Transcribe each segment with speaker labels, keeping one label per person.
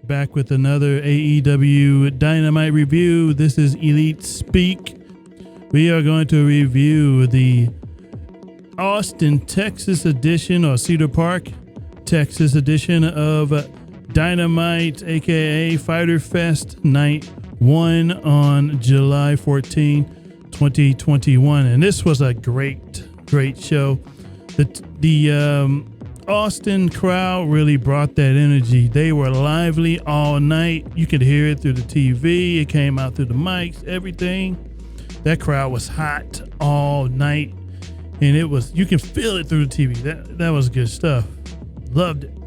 Speaker 1: back with another AEW Dynamite review. This is Elite Speak. We are going to review the Austin, Texas edition, or Cedar Park, Texas edition of Dynamite, aka Fyter Fest Night 1 on July 14, 2021. And this was a great show. The Austin crowd really brought that energy. They were lively all night. You could hear it through the TV. It came out through the mics, everything. That crowd was hot all night. And you can feel it through the TV. That was good stuff. Loved it.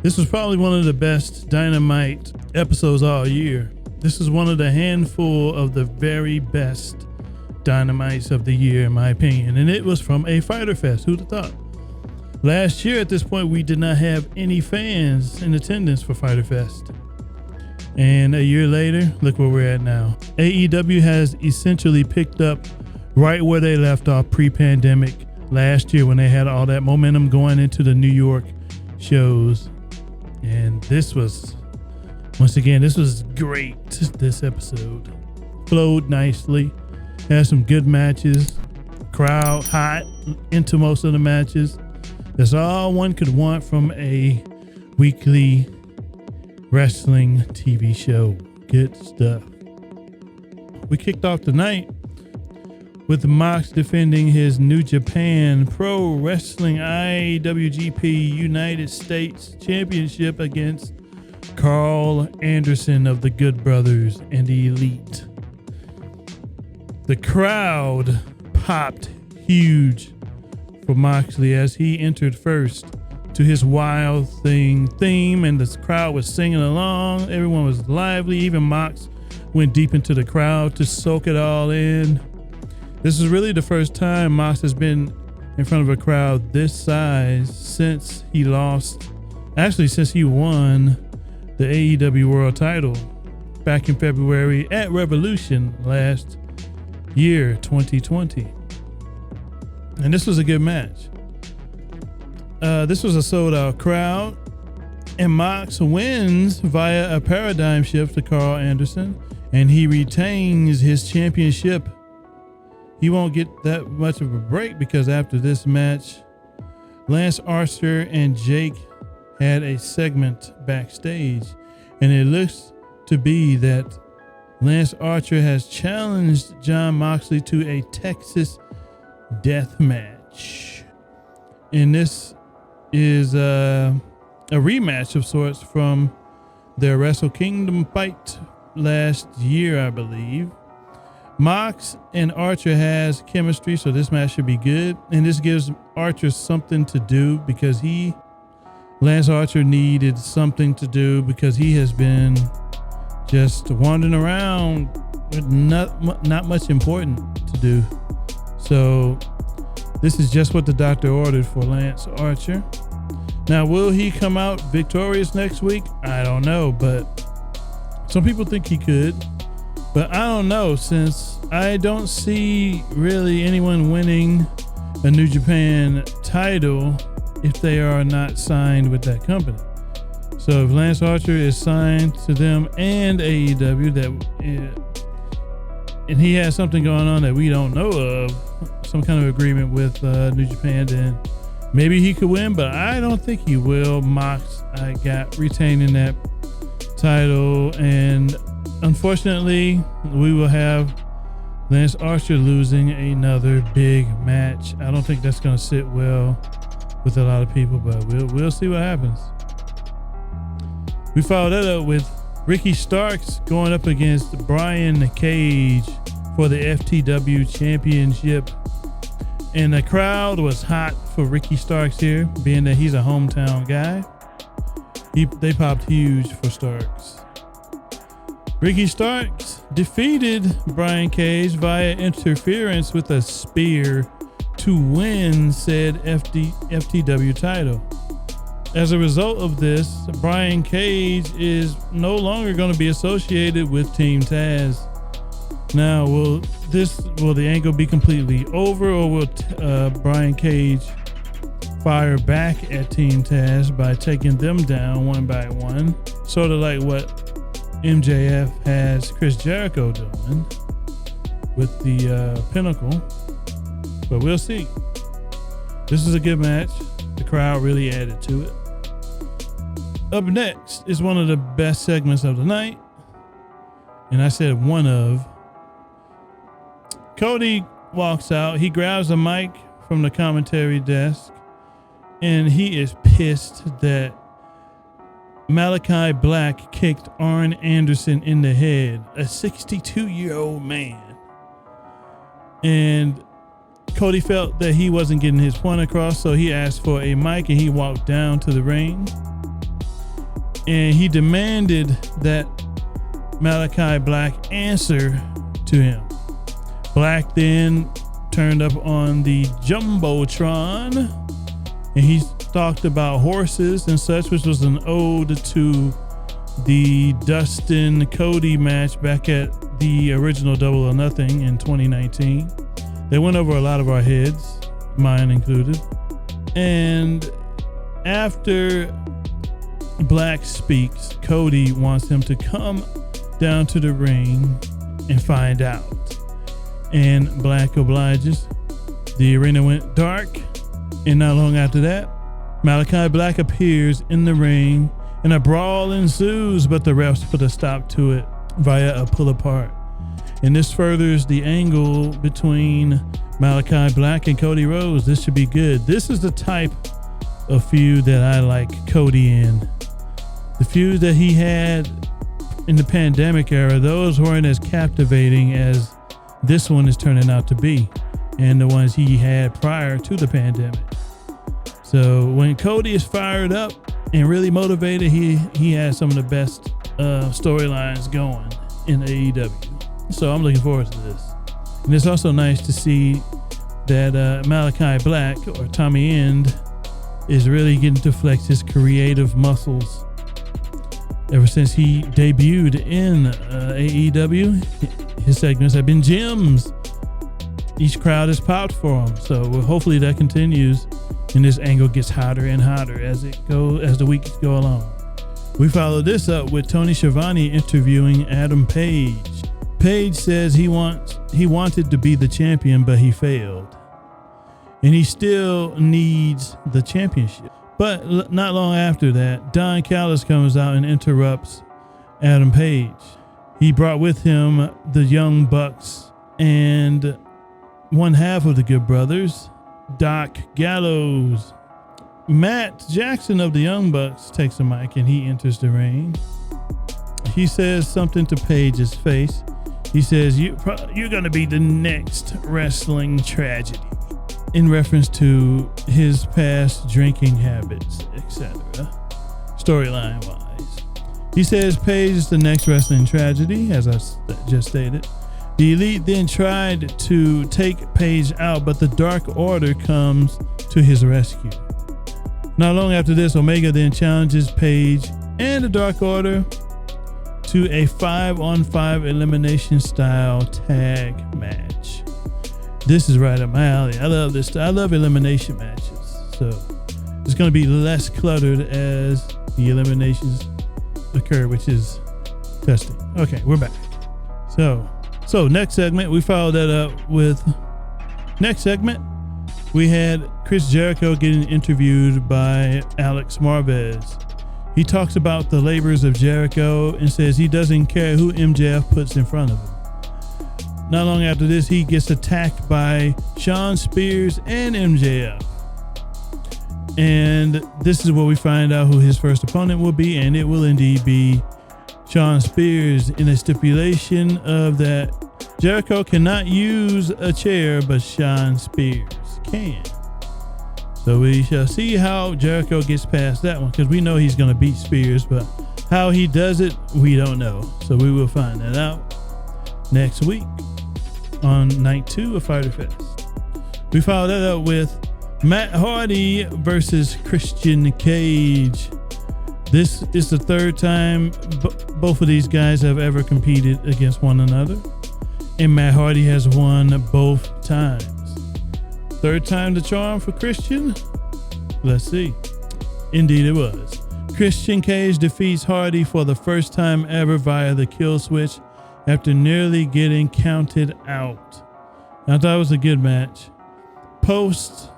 Speaker 1: This was probably one of the best Dynamite episodes all year. This is one of the handful of the very best Dynamites of the year, in my opinion. And it was from a Fyter Fest. Who'd have thought? Last year at this point, we did not have any fans in attendance for Fyter Fest. And a year later, look where we're at now. AEW has essentially picked up right where they left off pre-pandemic last year when they had all that momentum going into the New York shows. And this was, once again, this was great. This episode flowed nicely, had some good matches, crowd hot into most of the matches. That's all one could want from a weekly wrestling TV show. Good stuff. We kicked off the night with Mox defending his New Japan Pro Wrestling IWGP United States Championship against Carl Anderson of the Good Brothers and the Elite. The crowd popped huge for Moxley as he entered first to his Wild Thing theme, and the crowd was singing along. Everyone was lively. Even Mox went deep into the crowd to soak it all in. This is really the first time Mox has been in front of a crowd this size since he won the AEW World title back in February at Revolution last year, 2020. And this was a good match. This was a sold-out crowd, and Mox wins via a paradigm shift to Carl Anderson, and he retains his championship. He won't get that much of a break because after this match, Lance Archer and Jake had a segment backstage, and it looks to be that Lance Archer has challenged Jon Moxley to a Texas death match. And this is a rematch of sorts from their Wrestle Kingdom fight last year, I believe. Mox and Archer has chemistry, so this match should be good. And this gives Archer something to do because Lance Archer needed something to do because he has been just wandering around with not much important to do. So this is just what the doctor ordered for Lance Archer. Now, will he come out victorious next week? I don't know, but some people think he could. But I don't know, since I don't see really anyone winning a New Japan title if they are not signed with that company. So if Lance Archer is signed to them and AEW, and he has something going on that we don't know of, some kind of agreement with New Japan, then maybe he could win, but I don't think he will. Mox, I got retaining that title, and unfortunately, we will have Lance Archer losing another big match. I don't think that's going to sit well with a lot of people, but we'll see what happens. We followed that up with Ricky Starks going up against Brian Cage for the FTW Championship. And the crowd was hot for Ricky Starks here, being that he's a hometown guy. They popped huge for Starks. Ricky Starks defeated Brian Cage via interference with a spear to win said FTW title. As a result of this, Brian Cage is no longer going to be associated with Team Taz. Now, will the angle be completely over, or will Brian Cage fire back at Team Taz by taking them down one by one, sort of like what MJF has Chris Jericho doing with the Pinnacle. But we'll see. This is a good match. The crowd really added to it. Up next is one of the best segments of the night. And I said one of. Cody walks out. He grabs a mic from the commentary desk. And he is pissed that Malachi Black kicked Arn Anderson in the head, a 62-year-old man. And Cody felt that he wasn't getting his point across, so he asked for a mic and he walked down to the ring. And he demanded that Malachi Black answer to him. Black then turned up on the Jumbotron and he talked about horses and such, which was an ode to the Dustin Cody match back at the original Double or Nothing in 2019. They went over a lot of our heads, mine included. And after Black speaks, Cody wants him to come down to the ring and find out. And Black obliges. The arena went dark, and not long after that, Malachi Black appears in the ring and a brawl ensues, but the refs put a stop to it via a pull apart. And this furthers the angle between Malachi Black and Cody Rhodes. This should be good. This is the type of feud that I like Cody in. The feud that he had in the pandemic era, those weren't as captivating as this one is turning out to be, and the ones he had prior to the pandemic. So when Cody is fired up and really motivated, he has some of the best storylines going in AEW. So I'm looking forward to this. And it's also nice to see that Malachi Black, or Tommy End, is really getting to flex his creative muscles. Ever since he debuted in AEW, his segments have been gems. Each crowd has popped for him. So hopefully that continues and this angle gets hotter and hotter as the weeks go along. We follow this up with Tony Schiavone interviewing Adam Page. Page says he wanted to be the champion, but he failed. And he still needs the championship. But not long after that, Don Callis comes out and interrupts Adam Page. He brought with him the Young Bucks and one half of the Good Brothers, Doc Gallows. Matt Jackson of the Young Bucks takes a mic and he enters the ring. He says something to Page's face. He says, you're going to be the next wrestling tragedy, in reference to his past drinking habits, etc. Storyline wise. He says Page is the next wrestling tragedy, as I just stated. The Elite then tried to take Page out, but the Dark Order comes to his rescue. Not long after this, Omega then challenges Page and the Dark Order to a 5-on-5 elimination style tag match. This is right up my alley. I love this. I love elimination matches. So it's going to be less cluttered as the eliminations occur, which is testing. Okay, we're back. So next segment, we followed that up with we had Chris Jericho getting interviewed by Alex Marvez. He talks about the labors of Jericho and says he doesn't care who MJF puts in front of him. Not long after this, he gets attacked by Shawn Spears and MJF. And this is where we find out who his first opponent will be, and it will indeed be Shawn Spears, in a stipulation of that Jericho cannot use a chair, but Shawn Spears can. So we shall see how Jericho gets past that one, because we know he's going to beat Spears, but how he does it, we don't know. So we will find that out next week on night 2 of Fyter Fest. We follow that up with Matt Hardy versus Christian Cage. This is the third time both of these guys have ever competed against one another, and Matt Hardy has won both times. Third time the charm for Christian. Let's see. Indeed it was. Christian Cage defeats Hardy for the first time ever via the kill switch after nearly getting counted out. I thought it was a good match. Post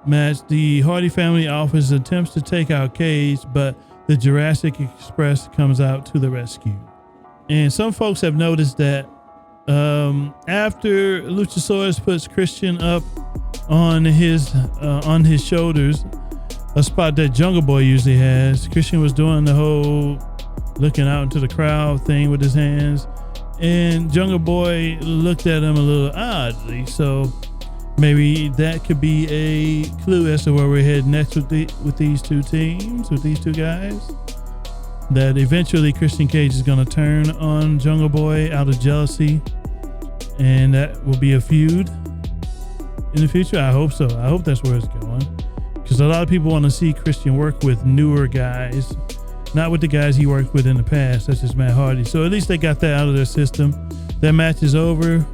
Speaker 1: match, the Hardy family offers attempts to take out Cage, but the Jurassic Express comes out to the rescue. And some folks have noticed that after Luchasaurus puts Christian up on his shoulders, a spot that Jungle Boy usually has, Christian was doing the whole looking out into the crowd thing with his hands, and Jungle Boy looked at him a little oddly. So maybe that could be a clue as to where we're heading next with these two teams, with these two guys. That eventually Christian Cage is going to turn on Jungle Boy out of jealousy, and that will be a feud in the future. I hope so. I hope that's where it's going, because a lot of people want to see Christian work with newer guys, not with the guys he worked with in the past, such as Matt Hardy. So at least they got that out of their system. That match is over.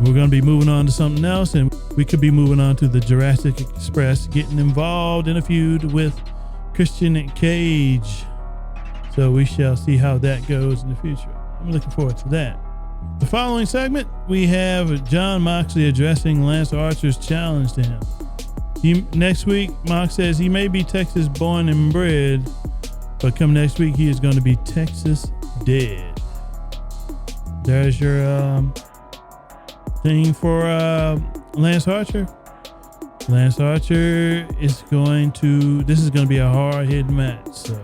Speaker 1: We're going to be moving on to something else, and we could be moving on to the Jurassic Express getting involved in a feud with Christian Cage. So we shall see how that goes in the future. I'm looking forward to that. The following segment, we have Jon Moxley addressing Lance Archer's challenge to him. Next week, Mox says he may be Texas born and bred, but come next week, he is going to be Texas dead. There's your thing for Lance Archer. Lance Archer is this is going to be a hard-hitting match, so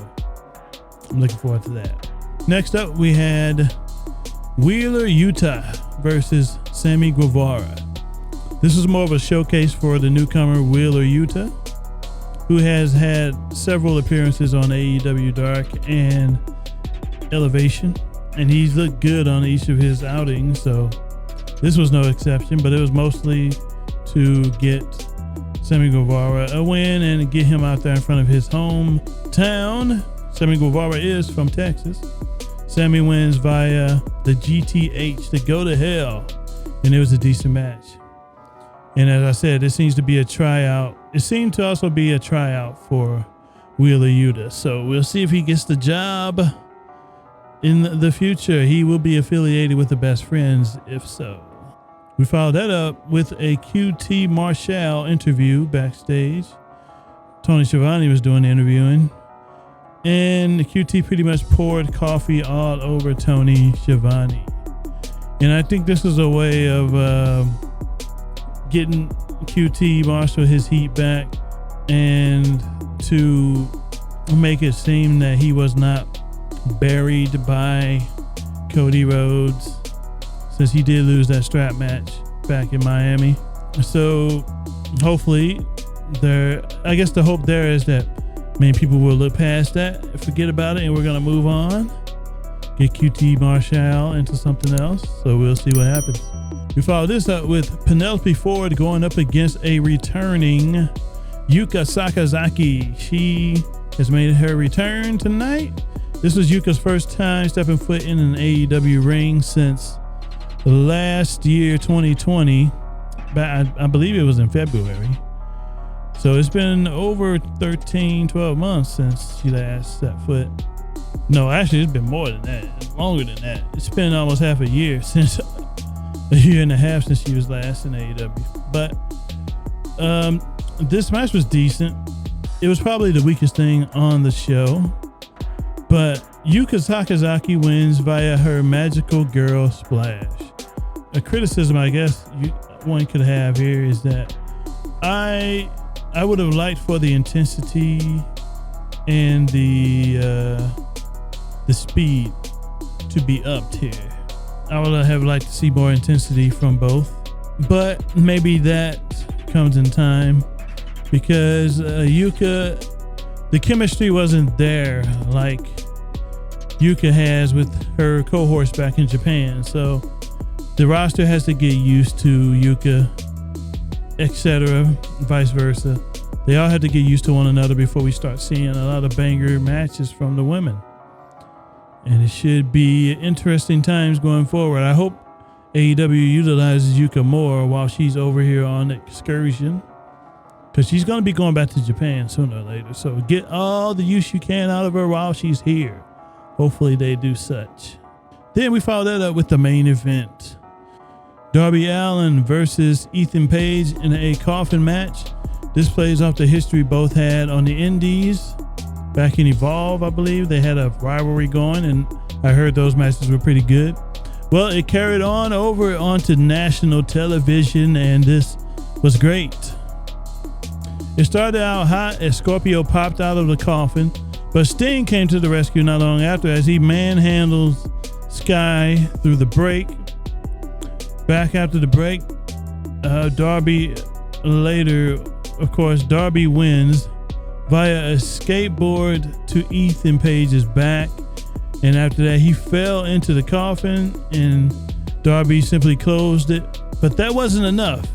Speaker 1: I'm looking forward to that. Next up, we had Wheeler Yuta versus Sammy Guevara. This was more of a showcase for the newcomer Wheeler Yuta, who has had several appearances on AEW Dark and Elevation, and he's looked good on each of his outings, so this was no exception, but it was mostly to get Sammy Guevara a win and get him out there in front of his hometown. Sammy Guevara is from Texas. Sammy wins via the GTH, the Go to Hell, and it was a decent match. And as I said, it seems to be a tryout. It seemed to also be a tryout for Wheeler Yuta. So we'll see if he gets the job in the future. He will be affiliated with the Best Friends, if so. We followed that up with a QT Marshall interview backstage. Tony Schiavone was doing the interviewing, and QT pretty much poured coffee all over Tony Schiavone. And I think this was a way of getting QT Marshall his heat back, and to make it seem that he was not buried by Cody Rhodes, since he did lose that strap match back in Miami. So hopefully I guess the hope there is that many people will look past that, forget about it, and we're going to move on, get QT Marshall into something else. So we'll see what happens. We follow this up with Penelope Ford going up against a returning Yuka Sakazaki. She has made her return tonight. This was Yuka's first time stepping foot in an AEW ring since last year, 2020. I believe it was in February. So it's been over 12 months since she last set foot. No, actually, it's been more than that. It's longer than that. It's been almost half a year a year and a half since she was last in AEW. But this match was decent. It was probably the weakest thing on the show. But Yuka Sakazaki wins via her magical girl splash. A criticism, I guess, one could have here is that I would have liked for the intensity and the speed to be upped here. I would have liked to see more intensity from both, but maybe that comes in time, because Yuka, the chemistry wasn't there like Yuka has with her cohorts back in Japan. So the roster has to get used to Yuka, etc., vice versa. They all have to get used to one another before we start seeing a lot of banger matches from the women. And it should be interesting times going forward. I hope AEW utilizes Yuka more while she's over here on excursion, because she's going to be going back to Japan sooner or later. So get all the use you can out of her while she's here. Hopefully they do such. Then we followed that up with the main event. Darby Allin versus Ethan Page in a Coffin match. This plays off the history both had on the Indies. Back in Evolve, I believe, they had a rivalry going, and I heard those matches were pretty good. Well, it carried on over onto national television, and this was great. It started out hot as Scorpio popped out of the coffin, but Sting came to the rescue not long after as he manhandles Sky through the break. Back after the break, Darby later, of course, Darby wins via a skateboard to Ethan Page's back. And after that, he fell into the coffin and Darby simply closed it. But that wasn't enough.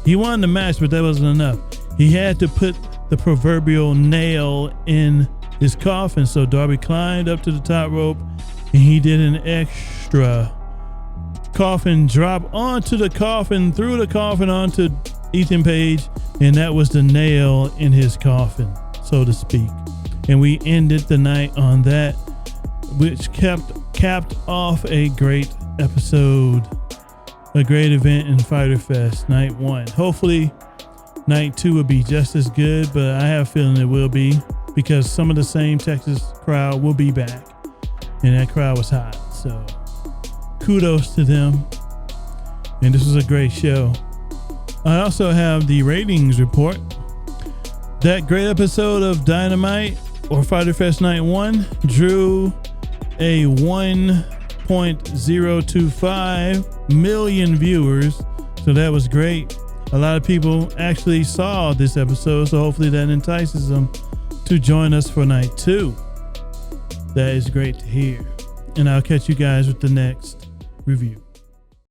Speaker 1: He won the match, but that wasn't enough. He had to put the proverbial nail in his coffin. So Darby climbed up to the top rope and he did an extra coffin drop onto the coffin, threw the coffin onto Ethan Page, and that was the nail in his coffin, so to speak. And we ended the night on that, which capped off a great episode, a great event in Fyter Fest Night 1. Hopefully Night 2 will be just as good, but I have a feeling it will be because some of the same Texas crowd will be back, and that crowd was hot. So kudos to them, and this was a great show. I also have the ratings report. That great episode of Dynamite or Fyter Fest Night 1 drew a 1.025 million viewers, so that was great. A lot of people actually saw this episode, so hopefully that entices them to join us for Night 2. That is great to hear, and I'll catch you guys with the next review.